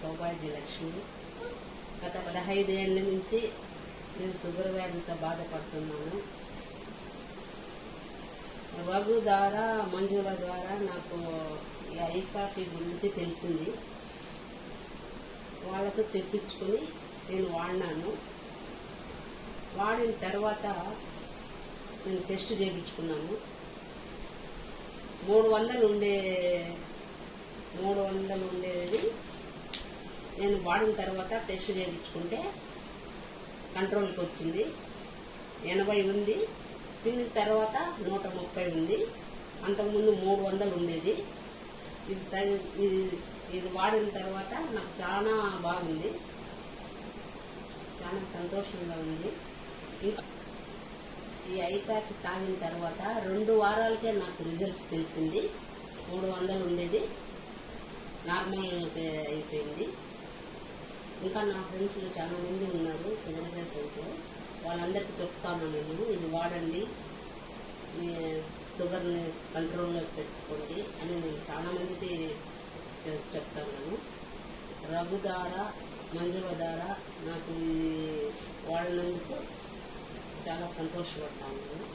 సౌభాగ్య లక్ష్మి. గత 15 ఏళ్ళ నుంచి నేను షుగర్ వ్యాధితో బాధపడుతున్నాను. రఘు ద్వారా, మంజుల ద్వారా నాకు ఈ ఐ కాఫీ గురించి తెలిసింది. వాళ్ళతో తెప్పించుకొని నేను వాడినాను. వాడిన తర్వాత నేను టెస్ట్ చేయించుకున్నాను. 300 ఉండేది నేను వాడిన తర్వాత టెస్ట్ చేయించుకుంటే కంట్రోల్కి వచ్చింది. 80 ఉంది. తిన్న తర్వాత 130 ఉంది. అంతకుముందు 300 ఉండేది. ఇది వాడిన తర్వాత నాకు చాలా బాగుంది, చాలా సంతోషంగా ఉంది. ఇంకా ఈ ఐ కాఫీ తాగిన తర్వాత 2 వారాలకే నాకు రిజల్ట్స్ తెలిసింది. 300 ఉండేది నార్మల్ అయిపోయింది. ఇంకా నా ఫ్రెండ్స్లో చాలా మంది ఉన్నారు షుగర్ పేషెంట్లు. వాళ్ళందరికీ చెప్తాను నేను, ఇది వాడండి, షుగర్ని కంట్రోల్లో పెట్టుకోండి అని నేను చాలా మందికి చెప్తాను. రఘు ద్వారా, మంజుల ద్వారా నాకు ఇది వాడినందుకు చాలా సంతోషపడతాను నేను.